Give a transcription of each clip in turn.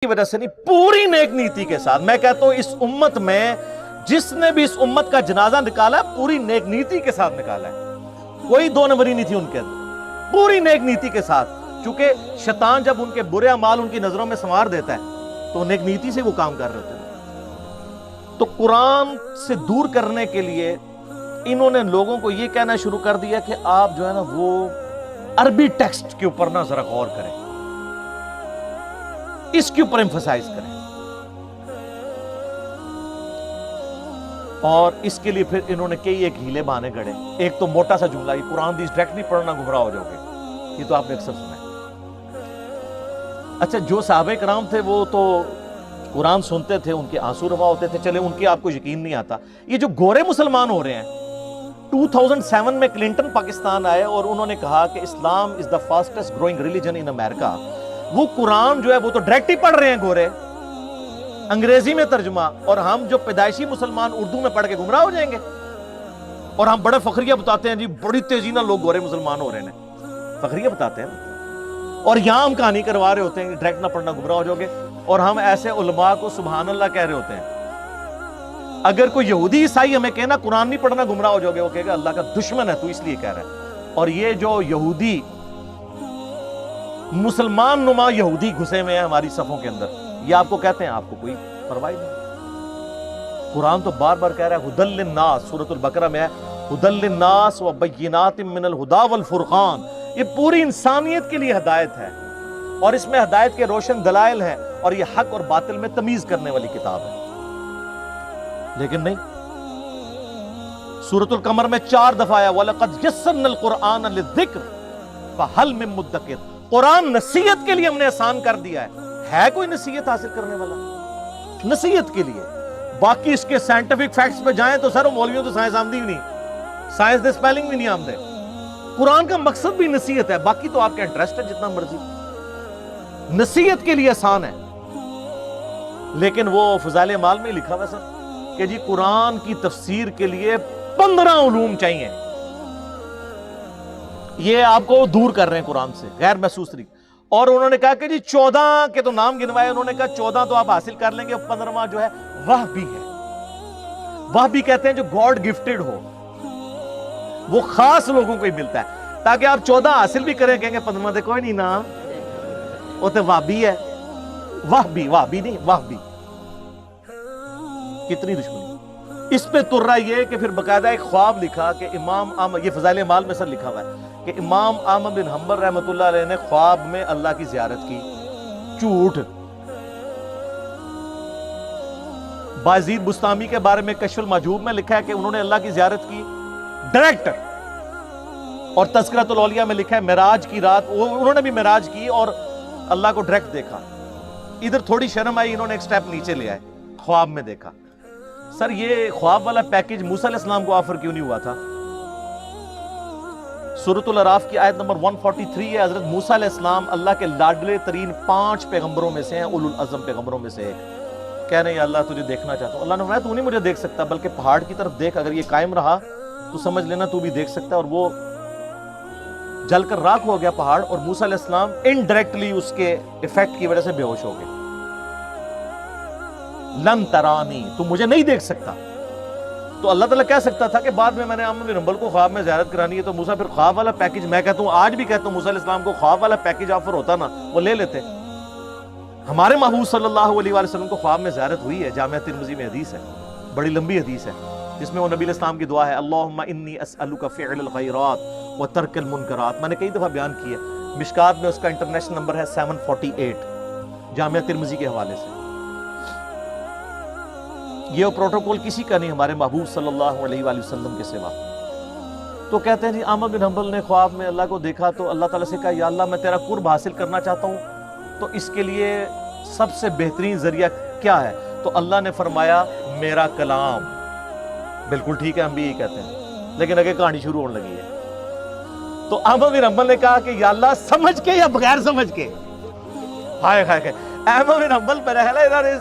کی وجہ سے نہیں، پوری نیک نیتی کے ساتھ. میں کہتا ہوں اس امت میں جس نے بھی اس امت کا جنازہ نکالا ہے پوری نیک نیتی کے ساتھ نکالا ہے. کوئی دو نمبری نہیں تھی ان کے اندر، پوری نیک نیتی کے ساتھ. چونکہ شیطان جب ان کے برے اعمال ان کی نظروں میں سنوار دیتا ہے تو نیک نیتی سے وہ کام کر رہے ہوتے ہیں. تو قرآن سے دور کرنے کے لیے انہوں نے لوگوں کو یہ کہنا شروع کر دیا کہ آپ جو ہے نا وہ عربی ٹیکسٹ کے اوپر نا ذرا غور کریں، اس کے اوپر ایمفسائز کریں. اور اس کے لیے پھر انہوں نے کئی ایک ہیلے بہانے گڑے. ایک تو موٹا سا جملہ، یہ قرآن حدیث ڈائریکٹ نہیں پڑھنا گمراہ ہو جاؤ گے، یہ تو آپ نے اکثر سنا ہے. اچھا، جو صحابہ کرام تھے وہ تو قرآن سنتے تھے، ان کے آنسو روا ہوتے تھے، چلے ان کی آپ کو یقین نہیں آتا. یہ جو گورے مسلمان ہو رہے ہیں، 2007 میں کلنٹن پاکستان آئے اور انہوں نے کہا کہ اسلام از دا فاسٹسٹ گروئنگ ریلیجن ان امریکہ. وہ قرآن جو ہے وہ تو ڈائریکٹ ہی پڑھ رہے ہیں گورے، انگریزی میں ترجمہ، اور ہم جو پیدائشی مسلمان اردو میں پڑھ کے گمراہ ہو جائیں گے. اور ہم بڑے فخریہ بتاتے ہیں جی بڑی تیزی نہ لوگ گورے مسلمان ہو رہے ہیں، فخریہ بتاتے ہیں. اور یہاں ہم کہانی کروا رہے ہوتے ہیں کہ ڈائریکٹ نہ پڑھنا گمراہ ہو جاؤ گے، اور ہم ایسے علماء کو سبحان اللہ کہہ رہے ہوتے ہیں. اگر کوئی یہودی عیسائی ہمیں کہنا قرآن نہیں پڑھنا گمراہ ہو جاؤ گے، وہ کہے گا اللہ کا دشمن ہے تو اس لیے کہہ رہا ہے. اور یہ جو یہودی مسلمان نما یہودی گھسے ہوئے ہیں ہماری صفوں کے اندر، یہ آپ کو کہتے ہیں آپ کو کوئی پرواہ نہیں. قرآن تو بار بار کہہ رہا ہے ہدی للناس، سورۃ البقرہ میں ہے ہدی للناس وبینات من الہدی والفرقان. یہ پوری انسانیت کے لیے ہدایت ہے، اور اس میں ہدایت کے روشن دلائل ہیں، اور یہ حق اور باطل میں تمیز کرنے والی کتاب ہے. لیکن نہیں، سورۃ القمر میں 4 دفعہ آیا وَلَقَدْ يَسَّرْنَا الْقُرْآنَ لِلذِّكْرِ فَهَلْ مِن مُدَّكِرٍ. قرآن نصیحت کے لیے ہم نے آسان کر دیا ہے کوئی نصیحت حاصل کرنے والا؟ نصیحت کے لیے. باقی اس کے سائنٹیفک فیکٹس پہ جائیں تو سر مولویوں تو سائنس آمدی بھی نہیں، سائنس دے سپیلنگ بھی نہیں آمدے. قرآن کا مقصد بھی نصیحت ہے، باقی تو آپ کا انٹرسٹ ہے جتنا مرضی. نصیحت کے لیے آسان ہے. لیکن وہ فضائل اعمال میں لکھا ہوا سر کہ جی قرآن کی تفسیر کے لیے 15 علوم چاہیے. یہ آپ کو دور کر رہے ہیں قرآن سے غیر محسوس طریقے. اور انہوں نے کہا کہ جی 14 کے تو نام گنوائے، انہوں نے کہا 14 تو آپ حاصل کر لیں گے، 15واں جو ہے وہبی ہے. وہبی کہتے ہیں جو گاڈ گفٹڈ ہو، وہ خاص لوگوں کو ہی ملتا ہے. تاکہ آپ 14 حاصل بھی کریں، کہیں گے 15واں دے کوئی نہیں نا، وہ تو وہبی ہے. وہبی نہیں، وہبی. کتنی دشمنی اس پہ تر رہا یہ کہ پھر باقاعدہ ایک خواب لکھا کہ امام احمد، یہ فضائل اعمال میں سر لکھا ہوا ہے کہ امام احمد بن حنبل رحمۃ اللہ علیہ نے خواب میں اللہ کی زیارت کی. جھوٹ. بایزید بستامی کے بارے میں کشف المحجوب میں لکھا ہے کہ انہوں نے اللہ کی زیارت کی ڈائریکٹ. اور تذکرۃ الاولیاء میں لکھا ہے معراج کی رات انہوں نے بھی معراج کی اور اللہ کو ڈائریکٹ دیکھا. ادھر تھوڑی شرم آئی، انہوں نے ایک سٹیپ نیچے لے آئے، خواب میں دیکھا. سر یہ خواب والا پیکج موسیٰ علیہ السلام کو آفر کیوں نہیں ہوا تھا؟ سورۃ الاعراف کی آیت نمبر 143 ہے، حضرت موسیٰ علیہ السلام اللہ کے لاڈلے ترین 5 پیغمبروں میں سے ہیں، اولو العزم پیغمبروں میں سے ایک. کہہ رہے ہیں یا اللہ تجھے دیکھنا چاہتا ہوں. اللہ نے فرمایا تو نہیں مجھے دیکھ سکتا، بلکہ پہاڑ کی طرف دیکھ، اگر یہ قائم رہا تو سمجھ لینا تو بھی دیکھ سکتا ہے. اور وہ جل کر راکھ ہو گیا پہاڑ، اور موسیٰ علیہ السلام انڈائریکٹلی اس کے ایفیکٹ کی وجہ سے بے ہوش ہو گئے. لن ترانی، تو مجھے نہیں دیکھ سکتا. تو اللہ تعالیٰ کہہ سکتا تھا کہ بعد میں نے احمد بن حنبل کو خواب میں زیارت کرانی ہے، تو موسیٰ پھر خواب والا پیکج، میں کہتا ہوں آج بھی کہتا ہوں موسیٰ علیہ السلام کو خواب والا پیکج آفر ہوتا نا وہ لے لیتے. ہمارے محبوب صلی اللہ علیہ وسلم کو خواب میں زیارت ہوئی ہے، جامعہ ترمذی میں حدیث ہے، بڑی لمبی حدیث ہے، جس میں وہ نبی علیہ السلام کی دعا ہے اللہم انی اسألک فعل الخیرات و ترک المنکرات. میں نے کئی دفعہ بیان کی ہے، مشکات میں اس کا انٹرنیشنل نمبر ہے 748 جامعہ ترمذی کے حوالے سے. یہ پروٹوکول کسی کا نہیں ہمارے محبوب صلی اللہ علیہ وآلہ وسلم کے سوا. تو کہتے ہیں جی احمد بن حنبل نے خواب میں اللہ کو دیکھا تو اللہ تعالیٰ سے کہا یا اللہ میں تیرا قرب حاصل کرنا چاہتا ہوں، تو اس کے لیے سب سے بہترین ذریعہ کیا ہے؟ تو اللہ نے فرمایا میرا کلام. بالکل ٹھیک ہے، ہم بھی یہی کہتے ہیں، لیکن اگے کہانی شروع ہونے لگی ہے. تو احمد بن حنبل نے کہا کہ یا اللہ سمجھ کے یا بغیر سمجھ کے. ہائے ہائے، احمد بن حنبل پہ رہلا انہوں نے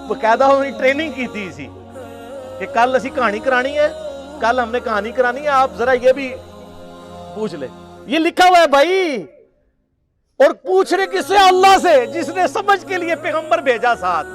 باقاعدہ ہوئی ٹریننگ کی تھی اسی کہ کل اسی کہانی کرانی ہے، کل ہم نے کہانی کرانی ہے، آپ ذرا یہ بھی پوچھ لیں. یہ لکھا ہوا ہے بھائی، اور پوچھنے کسے؟ اللہ سے، جس نے سمجھ کے لیے پیغمبر بھیجا ساتھ،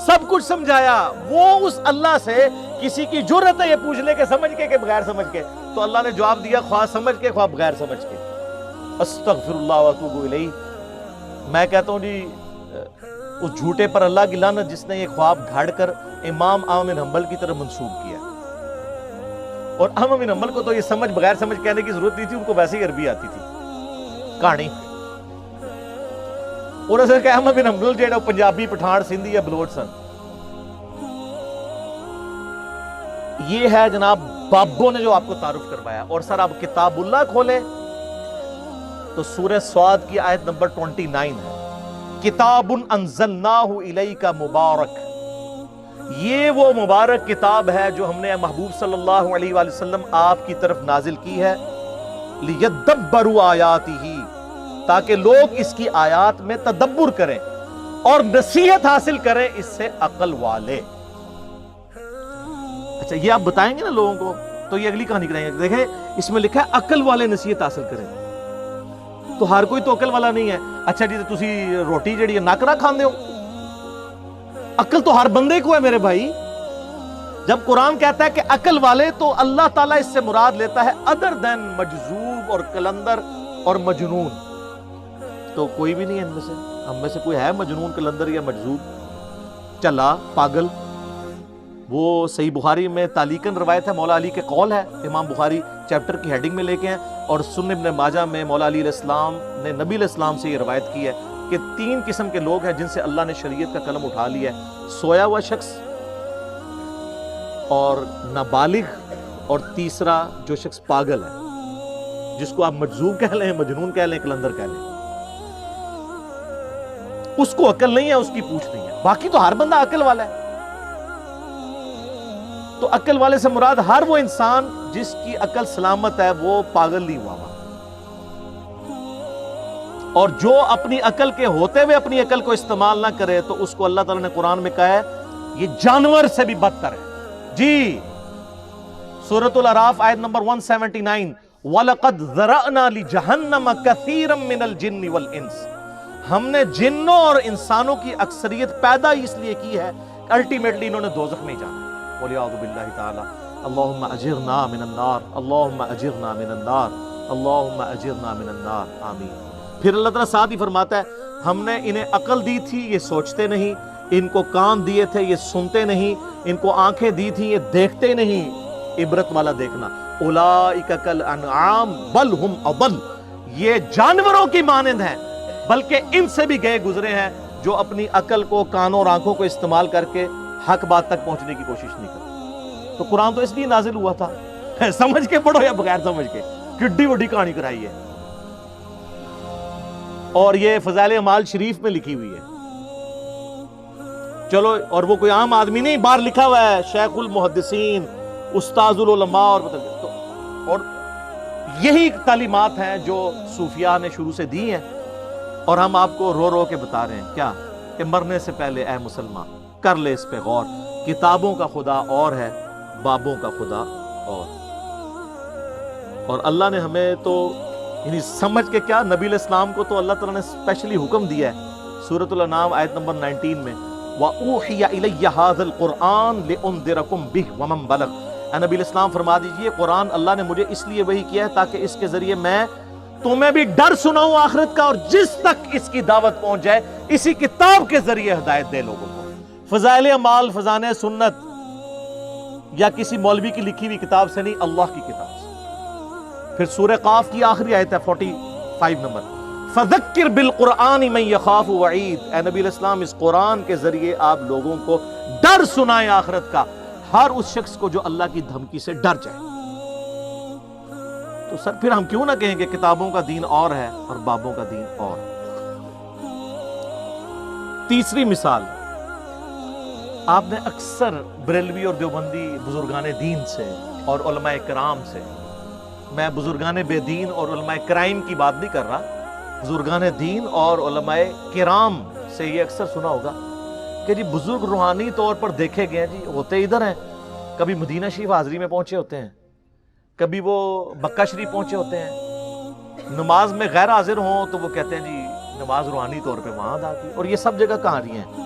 سب کچھ سمجھایا۔ وہ اس اللہ سے کسی کی جرت ہے یہ پوچھنے کے سمجھ کے کہ بغیر سمجھ کے؟ تو اللہ نے جواب دیا، خواہ سمجھ کے خواہ بغیر سمجھ کے۔ استغفر اللہ واتوب الیہ۔ میں کہتا ہوں جی اس جھوٹے پر اللہ کی لعنت جس نے یہ خواب گھڑ کر امام احمد بن حنبل کی طرف منسوب کیا۔ اور احمد بن حنبل کو تو یہ سمجھ بغیر سمجھ کہنے کی ضرورت نہیں تھی، ان کو ویسے ہی عربی آتی تھی کہانی۔ اور اصل کہ احمد بن حنبل جیڑا پنجابی، پٹھان، سندھی یا بلوچ سن۔ یہ ہے جناب بابوں نے جو آپ کو تعارف کروایا۔ اور سر آپ کتاب اللہ کھولیں تو سورہ صاد کی آیت نمبر 29 ہے، کتاب انزلناہ الیک مبارک۔ یہ وہ مبارک کتاب ہے جو ہم نے محبوب صلی اللہ علیہ وآلہ وسلم آپ کی طرف نازل کی ہے، لیدبروا آیاتہ، تاکہ لوگ اس کی آیات میں تدبر کریں اور نصیحت حاصل کریں اس سے عقل والے۔ اچھا یہ آپ بتائیں گے نا لوگوں کو تو یہ اگلی کہانی کرائیں گے۔ دیکھیں اس میں لکھا ہے عقل والے نصیحت حاصل کریں، تو ہر کوئی تو عقل والا نہیں ہے۔ اچھا جی تسی روٹی جڑی ہے نک نہ کھاندے ہو، عقل تو ہر بندے کو ہے میرے بھائی۔ جب قرآن کہتا ہے کہ عقل والے، تو اللہ تعالیٰ اس سے مراد لیتا ہے ادر دین مجذوب اور کلندر اور مجنون۔ تو کوئی بھی نہیں ہے ان میں سے، ہم میں سے کوئی ہے مجنون، کلندر یا مجذوب، چلا، پاگل؟ وہ صحیح بخاری میں تعلیقاً روایت ہے، مولا علی کے قول ہے، امام بخاری چیپٹر کی ہیڈنگ میں لے کے ہیں، اور سنن ابن ماجہ میں مولا علی علیہ السلام نے نبی علیہ السلام سے یہ روایت کی ہے کہ 3 قسم کے لوگ ہیں جن سے اللہ نے شریعت کا قلم اٹھا لیا ہے: سویا ہوا شخص، اور نابالغ، اور تیسرا جو شخص پاگل ہے، جس کو آپ مجذوب کہہ لیں، مجنون کہہ لیں، کلندر کہہ لیں۔ اس کو عقل نہیں ہے، اس کی پوچھ نہیں ہے، باقی تو ہر بندہ عقل والا ہے۔ تو عقل والے سے مراد ہر وہ انسان جس کی عقل سلامت ہے، وہ پاگل نہیں ہوا ہوا۔ اور جو اپنی عقل کے ہوتے ہوئے اپنی عقل کو استعمال نہ کرے تو اس کو اللہ تعالیٰ نے قرآن میں کہا ہے یہ جانور سے بھی بدتر ہے۔ جی سورۃ الاعراف آیت نمبر 179، وَلَقَدْ ذَرَأْنَا لِجَهَنَّمَ كَثِيرًا مِّنَ الْجِنِّ وَالْإِنسِ، ہم نے جنوں اور انسانوں کی اکثریت پیدا اس لیے کی ہے کہ الٹیمیٹلی انہوں نے دوزخ میں جانا ہے۔ وَلِعَوْذُ بِاللَّهِ تَعَالَى اللہم اجرنا من النار، اللہم اجرنا من النار، اللہم اجرنا من النار، آمین۔ پھر اللہ تعالیٰ ساتھ ہی فرماتا ہے ہم نے انہیں عقل دی تھی یہ سوچتے نہیں، ان کو کان دیے تھے یہ سنتے نہیں، ان کو آنکھیں دی تھی یہ دیکھتے نہیں۔ عبرت والا دیکھنا، اولئک کالانعام بل ہم اضل، یہ جانوروں کی مانند ہیں بلکہ ان سے بھی گئے گزرے ہیں جو اپنی عقل کو، کانوں اور آنکھوں کو استعمال کر کے حق بات تک پہنچنے کی کوشش نہیں کرتے۔ تو قرآن تو اس لیے نازل ہوا تھا، سمجھ کے پڑھو یا بغیر سمجھ کے، کڈی وڈی کہانی کرائی ہے۔ اور یہ فضائل اعمال شریف میں لکھی ہوئی ہے۔ چلو، اور وہ کوئی عام آدمی نہیں، باہر لکھا ہوا ہے شیخ المحدثین، استاذ العلماء، اور یہی تعلیمات ہیں جو صوفیاء نے شروع سے دی ہیں، اور ہم آپ کو رو رو کے بتا رہے ہیں کیا کہ مرنے سے پہلے اے مسلمان کر لے اس پہ غور، کتابوں کا خدا اور ہے، بابوں کا خدا اور اللہ نے ہمیں تو یعنی سمجھ کے کیا، نبی علیہ السلام کو تو اللہ تعالیٰ نے اسپیشلی حکم دیا ہے سورۃ الانعام آیت نمبر 19 میں، وَأُوحِيَ إِلَيَّ هَذَا الْقُرْآنُ لِأُنذِرَكُمْ بِهِ وَمَنْ بَلَغَ۔ اے نبی علیہ السلام فرما دیجئے قرآن اللہ نے مجھے اس لیے وحی کیا ہے تاکہ اس کے ذریعے میں تمہیں بھی ڈر سناؤں آخرت کا، اور جس تک اس کی دعوت پہنچ جائے اسی کتاب کے ذریعے ہدایت دے لوگوں کو۔ فضائل اعمال فضائل سنت یا کسی مولوی کی لکھی ہوئی کتاب سے نہیں، اللہ کی کتاب سے۔ پھر سورہ قاف کی آخری آیت ہے 45 نمبر، فَذَكِّرْ بِالْقُرْآنِ مَنْ يَخَافُ وَعِيدٍ۔ اے نبی علیہ السلام اس قرآن کے ذریعے آپ لوگوں کو ڈر سنائیں آخرت کا، ہر اس شخص کو جو اللہ کی دھمکی سے ڈر جائے۔ تو سر پھر ہم کیوں نہ کہیں کہ کتابوں کا دین اور ہے اور بابوں کا دین اور۔ تیسری مثال، آپ نے اکثر بریلوی اور دیوبندی بزرگان دین سے اور علماء کرام سے، میں بزرگان بے دین اور علماء کرائم کی بات نہیں کر رہا، بزرگان دین اور علماء کرام سے یہ اکثر سنا ہوگا کہ جی بزرگ روحانی طور پر دیکھے گئے جی ہوتے ادھر ہیں، کبھی مدینہ شریف حاضری میں پہنچے ہوتے ہیں، کبھی وہ مکہ شریف پہنچے ہوتے ہیں، نماز میں غیر حاضر ہوں تو وہ کہتے ہیں جی نماز روحانی طور پہ وہاں ادا کی، اور یہ سب جگہ کہانیاں ہیں.